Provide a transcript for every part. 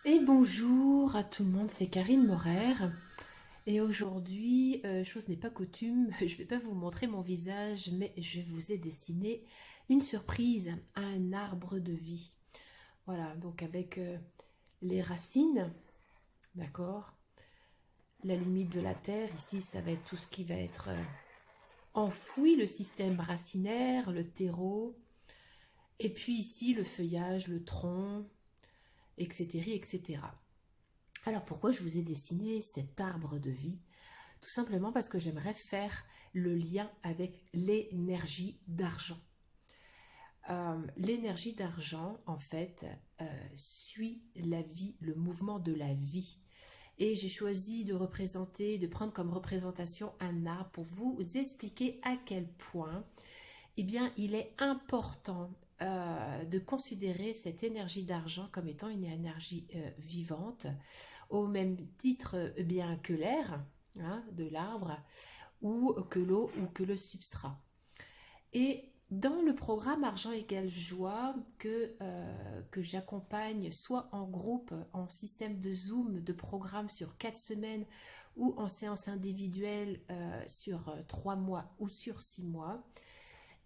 Et bonjour à tout le monde, c'est Karine Morer. Et aujourd'hui, chose n'est pas coutume, je ne vais pas vous montrer mon visage, mais je vous ai dessiné une surprise, un arbre de vie. Voilà, donc avec les racines, d'accord. La limite de la terre, ici, ça va être tout ce qui va être enfoui, le système racinaire, le terreau. Et puis ici, le feuillage, le tronc, etc., etc. Alors pourquoi je vous ai dessiné cet arbre de vie? Tout simplement parce que j'aimerais faire le lien avec l'énergie d'argent. L'énergie d'argent, en fait, suit la vie, le mouvement de la vie. Et j'ai choisi de représenter, de prendre comme représentation un arbre pour vous expliquer à quel point, eh bien, il est important de considérer cette énergie d'argent comme étant une énergie vivante, au même titre bien que l'air, hein, de l'arbre, ou que l'eau ou que le substrat. Et dans le programme Argent égale joie que j'accompagne soit en groupe, en système de Zoom, de programme sur 4 semaines ou en séance individuelle sur 3 mois ou sur 6 mois,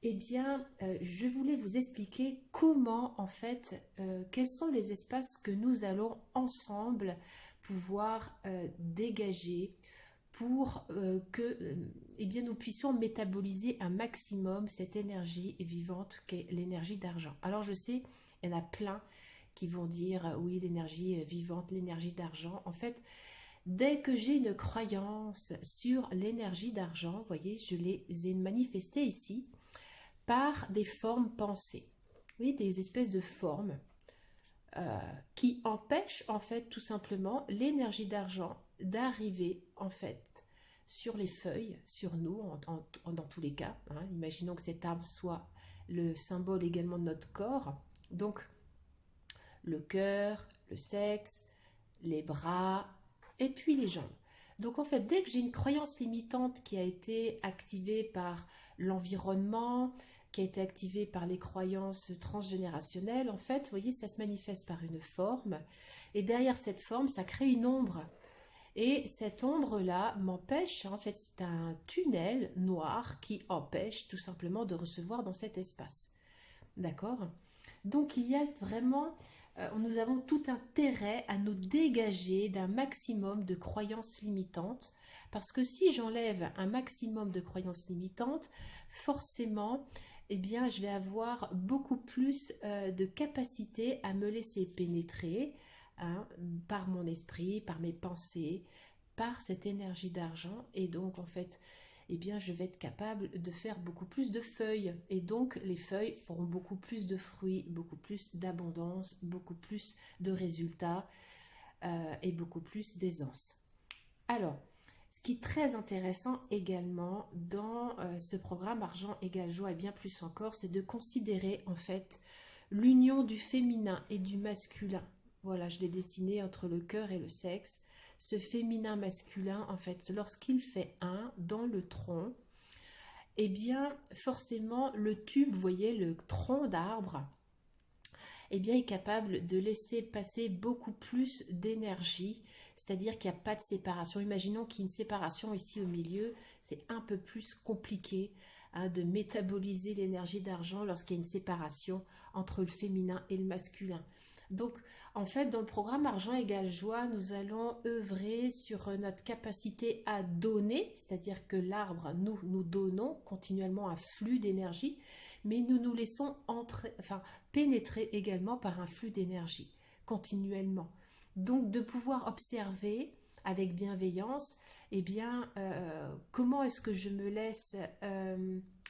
eh bien, je voulais vous expliquer comment, en fait, quels sont les espaces que nous allons ensemble pouvoir dégager pour que eh bien, nous puissions métaboliser un maximum cette énergie vivante qu'est l'énergie d'argent. Alors je sais, il y en a plein qui vont dire oui, l'énergie vivante, l'énergie d'argent. En fait, dès que j'ai une croyance sur l'énergie d'argent, vous voyez, je les ai manifestées ici par des formes pensées. Oui, des espèces de formes qui empêche en fait tout simplement l'énergie d'argent d'arriver en fait sur les feuilles, sur nous dans tous les cas. Hein. Imaginons que cet arbre soit le symbole également de notre corps. Donc le cœur, le sexe, les bras et puis les jambes. Donc en fait, dès que j'ai une croyance limitante qui a été activée par l'environnement, qui a été activée par les croyances transgénérationnelles, en fait, vous voyez, ça se manifeste par une forme. Et derrière cette forme, ça crée une ombre. Et cette ombre-là m'empêche, en fait, c'est un tunnel noir qui empêche tout simplement de recevoir dans cet espace. D'accord? Donc il y a vraiment, nous avons tout intérêt à nous dégager d'un maximum de croyances limitantes, parce que si j'enlève un maximum de croyances limitantes, forcément, eh bien, je vais avoir beaucoup plus de capacité à me laisser pénétrer, hein, par mon esprit, par mes pensées, par cette énergie d'argent, et donc en fait, eh bien, je vais être capable de faire beaucoup plus de feuilles. Et donc, les feuilles feront beaucoup plus de fruits, beaucoup plus d'abondance, beaucoup plus de résultats et beaucoup plus d'aisance. Alors, ce qui est très intéressant également dans ce programme Argent égale joie et bien plus encore, c'est de considérer en fait l'union du féminin et du masculin. Voilà, je l'ai dessiné entre le cœur et le sexe. Ce féminin masculin, en fait, lorsqu'il fait un dans le tronc, eh bien, forcément, le tube, vous voyez, le tronc d'arbre, eh bien, est capable de laisser passer beaucoup plus d'énergie, c'est-à-dire qu'il n'y a pas de séparation. Imaginons qu'il y ait une séparation ici au milieu, c'est un peu plus compliqué, hein, de métaboliser l'énergie d'argent lorsqu'il y a une séparation entre le féminin et le masculin. Donc, en fait, dans le programme Argent égale joie, nous allons œuvrer sur notre capacité à donner, c'est-à-dire que l'arbre, nous donnons continuellement un flux d'énergie, mais nous nous laissons pénétrer également par un flux d'énergie, continuellement. Donc, de pouvoir observer avec bienveillance, eh bien, comment est-ce que je me laisse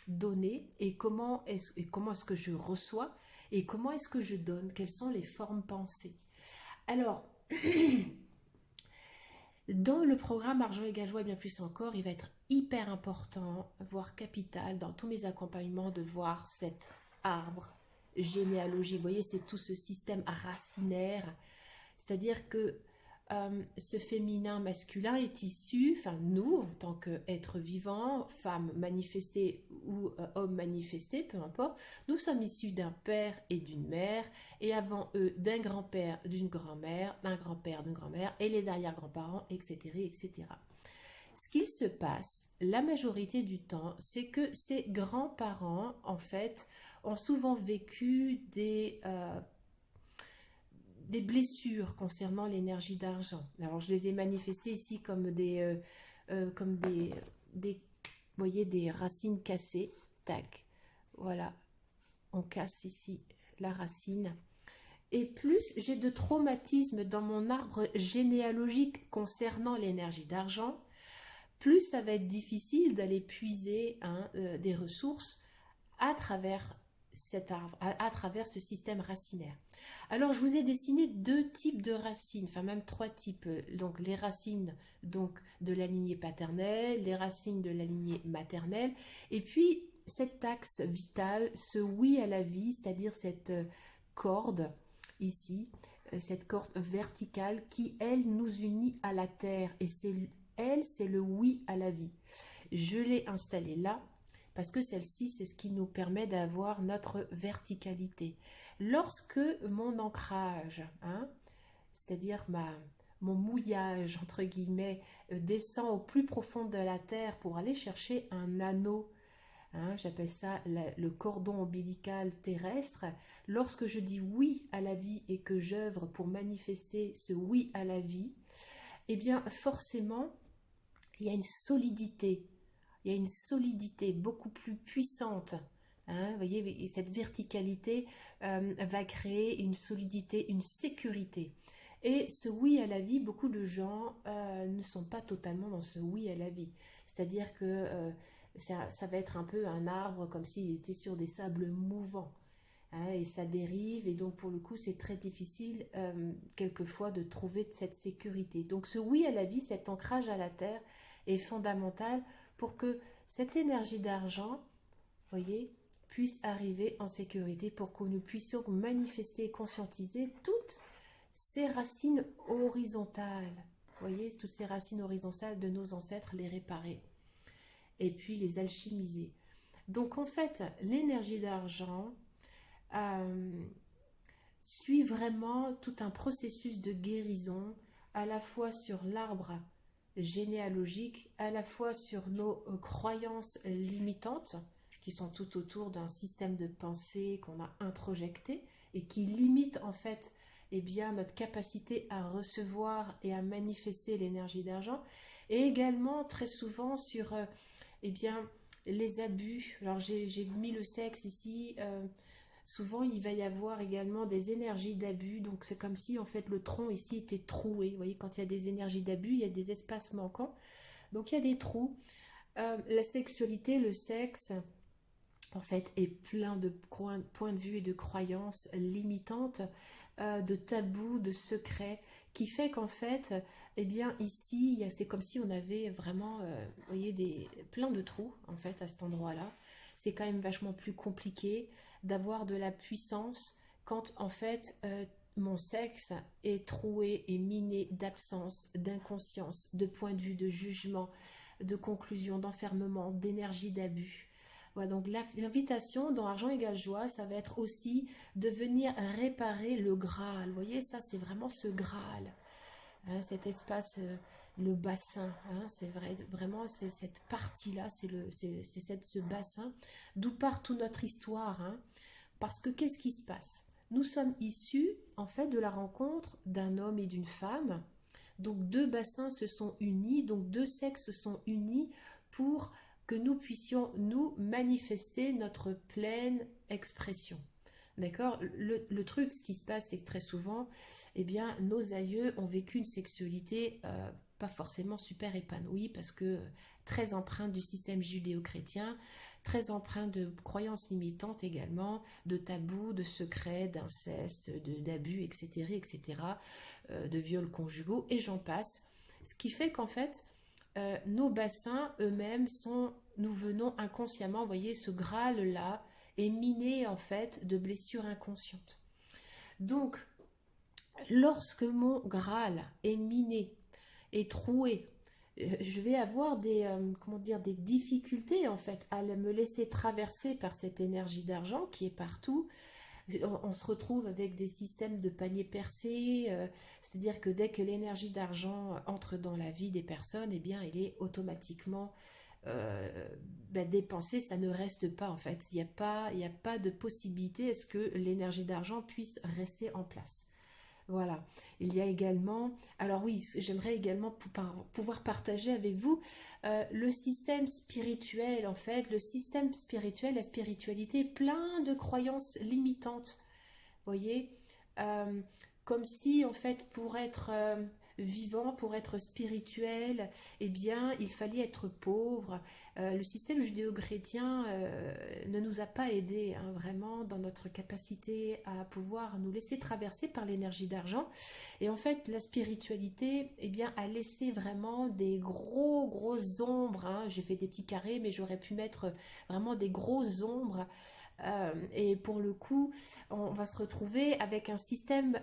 donner et comment est-ce que je reçois et comment est-ce que je donne, quelles sont les formes pensées. Alors, dans le programme Argent égale joie et bien plus encore, il va être hyper important, voire capital, dans tous mes accompagnements, de voir cet arbre généalogique. Vous voyez, c'est tout ce système racinaire. C'est-à-dire que ce féminin masculin est issu, enfin nous, en tant qu'êtres vivants, femmes manifestées ou hommes manifestés, peu importe, nous sommes issus d'un père et d'une mère, et avant eux d'un grand-père, d'une grand-mère, d'un grand-père, d'une grand-mère, et les arrière-grands-parents, etc., etc. Ce qu'il se passe, la majorité du temps, c'est que ces grands-parents, en fait, ont souvent vécu des blessures concernant l'énergie d'argent. Alors, je les ai manifestées ici comme des, vous voyez, des racines cassées. Tac. Voilà. On casse ici la racine. Et plus j'ai de traumatismes dans mon arbre généalogique concernant l'énergie d'argent, plus ça va être difficile d'aller puiser des ressources à travers cet arbre, à travers ce système racinaire. Alors, je vous ai dessiné deux types de racines, enfin même trois types. Donc, les racines donc, de la lignée paternelle, les racines de la lignée maternelle, et puis cet axe vital, ce oui à la vie, c'est-à-dire cette corde ici, cette corde verticale qui, elle, nous unit à la terre. Et c'est le oui à la vie. Je l'ai installée là parce que celle-ci, c'est ce qui nous permet d'avoir notre verticalité. Lorsque mon ancrage, c'est-à-dire mon mouillage, entre guillemets, descend au plus profond de la terre pour aller chercher un anneau, j'appelle ça le cordon ombilical terrestre, lorsque je dis oui à la vie et que j'œuvre pour manifester ce oui à la vie, eh bien forcément, il y a une solidité. Il y a une solidité beaucoup plus puissante. Vous voyez, et cette verticalité va créer une solidité, une sécurité. Et ce oui à la vie, beaucoup de gens ne sont pas totalement dans ce oui à la vie. C'est-à-dire que ça va être un peu un arbre comme s'il était sur des sables mouvants. Et ça dérive, et donc pour le coup c'est très difficile quelquefois de trouver cette sécurité. Donc ce oui à la vie, cet ancrage à la terre est fondamental pour que cette énergie d'argent, voyez, puisse arriver en sécurité, pour que nous puissions manifester et conscientiser toutes ces racines horizontales, voyez, toutes ces racines horizontales de nos ancêtres, les réparer et puis les alchimiser. Donc en fait, l'énergie d'argent suit vraiment tout un processus de guérison, à la fois sur l'arbre généalogique, à la fois sur nos croyances limitantes, qui sont tout autour d'un système de pensée qu'on a introjecté et qui limite en fait notre capacité à recevoir et à manifester l'énergie d'argent, et également très souvent sur les abus. Alors j'ai mis le sexe ici. Souvent, il va y avoir également des énergies d'abus. Donc, c'est comme si, en fait, le tronc ici était troué. Vous voyez, quand il y a des énergies d'abus, il y a des espaces manquants. Donc, il y a des trous. La sexualité, le sexe, en fait, est plein de points de vue et de croyances limitantes, de tabous, de secrets, qui fait qu'en fait, ici, c'est comme si on avait vraiment, vous voyez, plein de trous, en fait, à cet endroit-là. C'est quand même vachement plus compliqué d'avoir de la puissance quand, en fait, mon sexe est troué et miné d'absence, d'inconscience, de point de vue, de jugement, de conclusion, d'enfermement, d'énergie d'abus. Voilà, donc l'invitation dans Argent égale joie, ça va être aussi de venir réparer le Graal. Vous voyez, ça c'est vraiment ce Graal, cet espace, le bassin, c'est vraiment cette partie-là, c'est ce bassin d'où part toute notre histoire. Parce que qu'est-ce qui se passe? Nous sommes issus en fait de la rencontre d'un homme et d'une femme. Donc deux bassins se sont unis, donc deux sexes se sont unis pour que nous puissions nous manifester notre pleine expression. D'accord? Le truc, ce qui se passe, c'est que très souvent, nos aïeux ont vécu une sexualité pas forcément super épanouie, parce que très empreinte du système judéo-chrétien, très empreinte de croyances limitantes également, de tabous, de secrets, d'inceste, d'abus, etc., etc., de viols conjugaux, et j'en passe. Ce qui fait qu'en fait, nos bassins eux-mêmes nous venons inconsciemment, vous voyez, ce Graal-là est miné en fait de blessures inconscientes. Donc, lorsque mon Graal est miné, est troué, je vais avoir des, comment dire, des difficultés en fait à me laisser traverser par cette énergie d'argent qui est partout. On se retrouve avec des systèmes de panier percés, c'est-à-dire que dès que l'énergie d'argent entre dans la vie des personnes, eh bien, elle est automatiquement dépensée, ça ne reste pas en fait. Il y a pas de possibilité à ce que l'énergie d'argent puisse rester en place. Voilà. Il y a également, alors oui, j'aimerais également pouvoir partager avec vous le système spirituel, en fait, le système spirituel, la spiritualité, plein de croyances limitantes, voyez. Euh, Comme si, en fait, pour être vivant, pour être spirituel, eh bien, il fallait être pauvre. Le système judéo-chrétien ne nous a pas aidés, hein, vraiment, dans notre capacité à pouvoir nous laisser traverser par l'énergie d'argent. Et en fait, la spiritualité, eh bien, a laissé vraiment des grosses ombres, hein. J'ai fait des petits carrés, mais j'aurais pu mettre vraiment des grosses ombres. Et pour le coup, on va se retrouver avec un système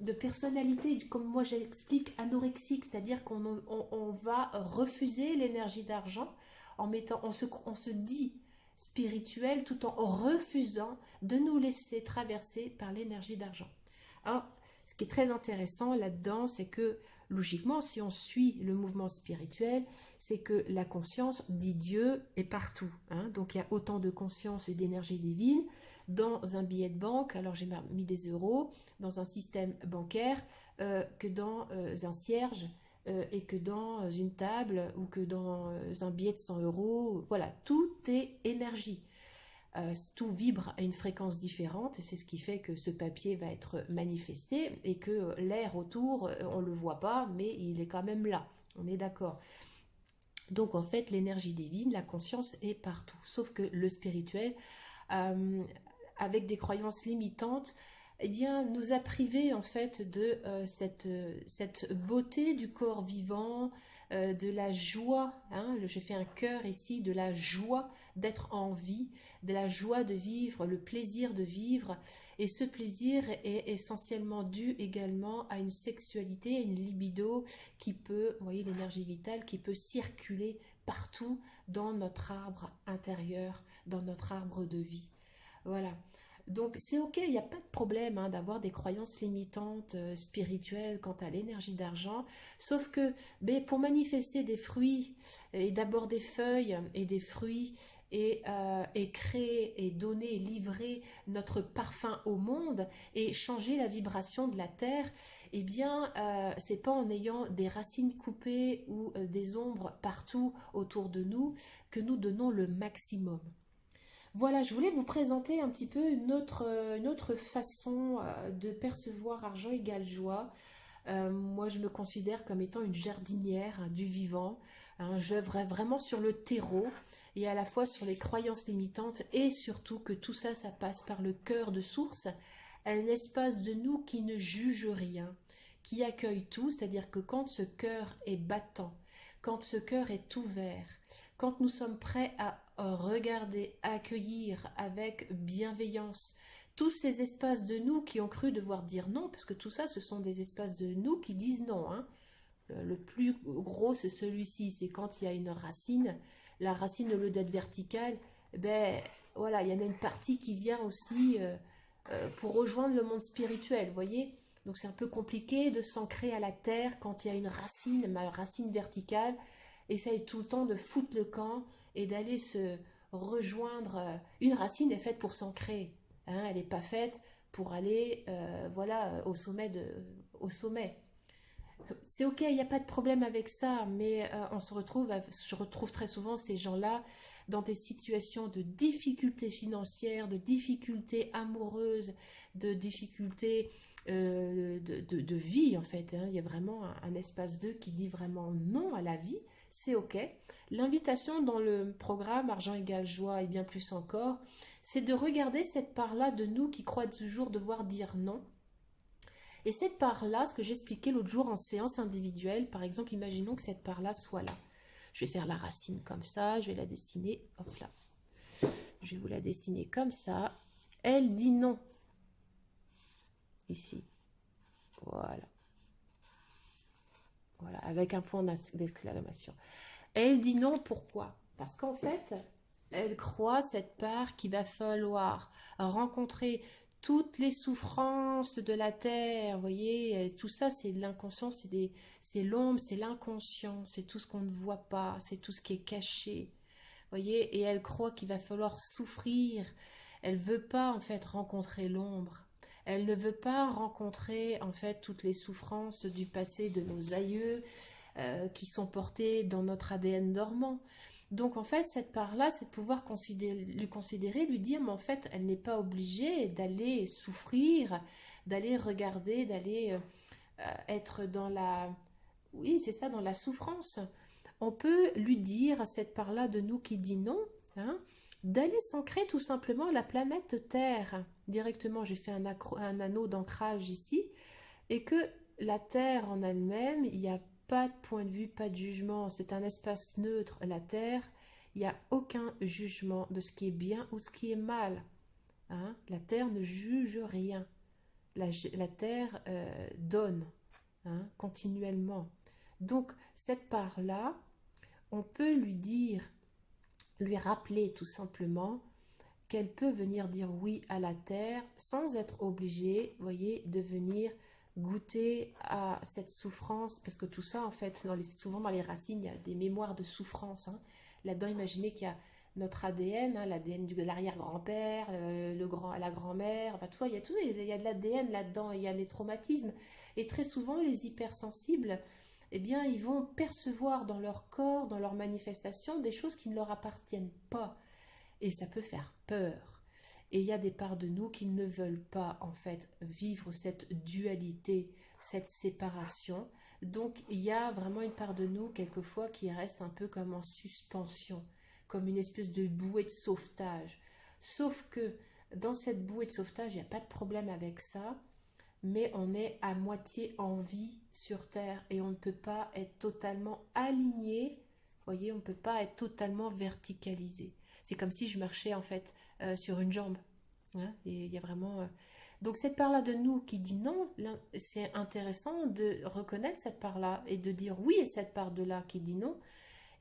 de personnalité, comme moi j'explique, anorexique, c'est-à-dire on va refuser l'énergie d'argent en mettant, on se dit spirituel tout en refusant de nous laisser traverser par l'énergie d'argent. Alors, ce qui est très intéressant là-dedans, c'est que logiquement, si on suit le mouvement spirituel, c'est que la conscience dit Dieu est partout, hein. Donc il y a autant de conscience et d'énergie divine dans un billet de banque, alors j'ai mis des euros, dans un système bancaire, que dans un cierge, et que dans une table, ou que dans un billet de 100 euros. Voilà, tout est énergie. Tout vibre à une fréquence différente et c'est ce qui fait que ce papier va être manifesté et que l'air autour, on ne le voit pas, mais il est quand même là. On est d'accord. Donc en fait, l'énergie divine, la conscience est partout. Sauf que le spirituel, euh, avec des croyances limitantes, eh bien, nous a privés en fait de cette beauté du corps vivant, de la joie, hein, j'ai fait un cœur ici, de la joie d'être en vie, de la joie de vivre, le plaisir de vivre. Et ce plaisir est essentiellement dû également à une sexualité, à une libido qui peut, vous voyez, l'énergie vitale qui peut circuler partout dans notre arbre intérieur, dans notre arbre de vie. Voilà. Donc c'est ok, il n'y a pas de problème, hein, d'avoir des croyances limitantes spirituelles quant à l'énergie d'argent, sauf que pour manifester des fruits, et d'abord des feuilles et des fruits, et créer et donner, livrer notre parfum au monde et changer la vibration de la terre, eh bien c'est pas en ayant des racines coupées ou des ombres partout autour de nous que nous donnons le maximum. Voilà, je voulais vous présenter un petit peu une autre façon de percevoir argent égale joie. Moi, je me considère comme étant une jardinière, hein, du vivant. Hein, j'œuvre vraiment sur le terreau et à la fois sur les croyances limitantes et surtout que tout ça, ça passe par le cœur de source, un espace de nous qui ne juge rien, qui accueille tout, c'est-à-dire que quand ce cœur est battant, quand ce cœur est ouvert, quand nous sommes prêts à regarder, accueillir avec bienveillance tous ces espaces de nous qui ont cru devoir dire non, parce que tout ça, ce sont des espaces de nous qui disent non, hein. Le plus gros, c'est celui-ci, c'est quand il y a une racine. La racine, au lieu d'être verticale, ben voilà, il y en a une partie qui vient aussi pour rejoindre le monde spirituel, vous voyez. Donc c'est un peu compliqué de s'ancrer à la terre quand il y a une racine, ma racine verticale. Essaye tout le temps de foutre le camp et d'aller se rejoindre. Une racine est faite pour s'ancrer, hein, elle n'est pas faite pour aller voilà, au sommet. C'est ok, il n'y a pas de problème avec ça, mais je retrouve très souvent ces gens-là dans des situations de difficultés financières, de difficultés amoureuses, de difficultés de vie en fait, hein. Il y a vraiment un espace d'eux qui dit vraiment non à la vie, c'est ok. L'invitation dans le programme Argent égale joie et bien plus encore, c'est de regarder cette part-là de nous qui croit toujours devoir dire non. Et cette part-là, ce que j'expliquais l'autre jour en séance individuelle, par exemple, imaginons que cette part-là soit là. Je vais faire la racine comme ça, je vais la dessiner, hop là. Je vais vous la dessiner comme ça. Elle dit non. Ici. Voilà, voilà, avec un point d'exclamation. Elle dit non, pourquoi? Parce qu'en fait, elle croit, cette part, qu'il va falloir rencontrer toutes les souffrances de la terre. Vous voyez, tout ça, c'est de l'inconscient, c'est l'ombre, c'est l'inconscient, c'est tout ce qu'on ne voit pas, c'est tout ce qui est caché. Vous voyez, et elle croit qu'il va falloir souffrir. Elle veut pas, en fait, rencontrer l'ombre. Elle ne veut pas rencontrer, en fait, toutes les souffrances du passé de nos aïeux, qui sont portés dans notre ADN dormant. Donc en fait, cette part-là, c'est de pouvoir lui considérer, lui dire, mais en fait, elle n'est pas obligée d'aller souffrir, d'aller regarder, d'aller être dans la... Oui, c'est ça, dans la souffrance. On peut lui dire à cette part-là de nous qui dit non, hein, d'aller s'ancrer tout simplement à la planète Terre. Directement, j'ai fait un anneau d'ancrage ici, et que la Terre en elle-même, il n'y a pas de point de vue, pas de jugement. C'est un espace neutre, la Terre. Il n'y a aucun jugement de ce qui est bien ou de ce qui est mal. Hein. La Terre ne juge rien. La Terre donne, hein, continuellement. Donc, cette part-là, on peut lui dire, lui rappeler tout simplement qu'elle peut venir dire oui à la terre sans être obligée, voyez, de venir goûter à cette souffrance, parce que tout ça, en fait, souvent dans les racines, il y a des mémoires de souffrance. Hein. Là-dedans, imaginez qu'il y a notre ADN, hein, l'ADN de l'arrière-grand-père, la grand-mère, enfin, tu vois, il y a de l'ADN là-dedans, il y a les traumatismes. Et très souvent, les hypersensibles, eh bien, ils vont percevoir dans leur corps, dans leur manifestation, des choses qui ne leur appartiennent pas. Et ça peut faire peur. Et il y a des parts de nous qui ne veulent pas, en fait, vivre cette dualité, cette séparation. Donc, il y a vraiment une part de nous, quelquefois, qui reste un peu comme en suspension, comme une espèce de bouée de sauvetage. Sauf que dans cette bouée de sauvetage, il n'y a pas de problème avec ça, mais on est à moitié en vie sur Terre et on ne peut pas être totalement aligné. Vous voyez, on ne peut pas être totalement verticalisé. C'est comme si je marchais en fait sur une jambe. Hein, et il y a vraiment... Donc cette part-là de nous qui dit non, c'est intéressant de reconnaître cette part-là et de dire oui à cette part de là qui dit non.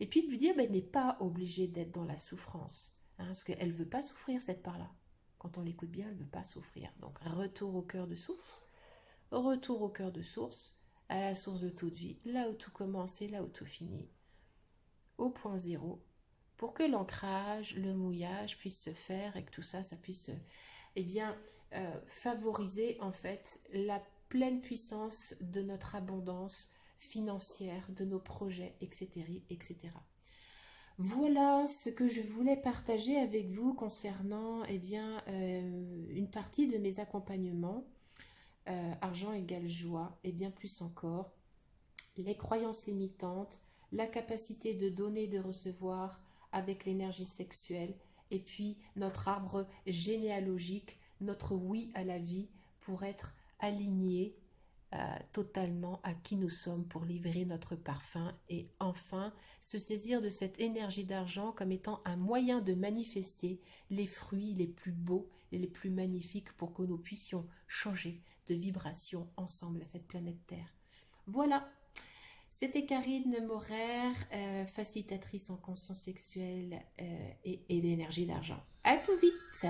Et puis de lui dire, ben, elle n'est pas obligée d'être dans la souffrance. Hein, parce qu'elle ne veut pas souffrir cette part-là. Quand on l'écoute bien, elle ne veut pas souffrir. Donc retour au cœur de source. Retour au cœur de source, à la source de toute vie, là où tout commence et là où tout finit, au point zéro, pour que l'ancrage, le mouillage puisse se faire et que tout ça, ça puisse, eh bien, favoriser en fait la pleine puissance de notre abondance financière, de nos projets, etc., etc. Voilà ce que je voulais partager avec vous concernant, eh bien, une partie de mes accompagnements. Argent égale joie et bien plus encore, les croyances limitantes, la capacité de donner, de recevoir avec l'énergie sexuelle, et puis notre arbre généalogique, notre oui à la vie pour être aligné totalement à qui nous sommes pour livrer notre parfum et enfin se saisir de cette énergie d'argent comme étant un moyen de manifester les fruits les plus beaux et les plus magnifiques pour que nous puissions changer de vibration ensemble à cette planète Terre. Voilà, c'était Karine Morer, facilitatrice en conscience sexuelle et d'énergie d'argent. À tout vite.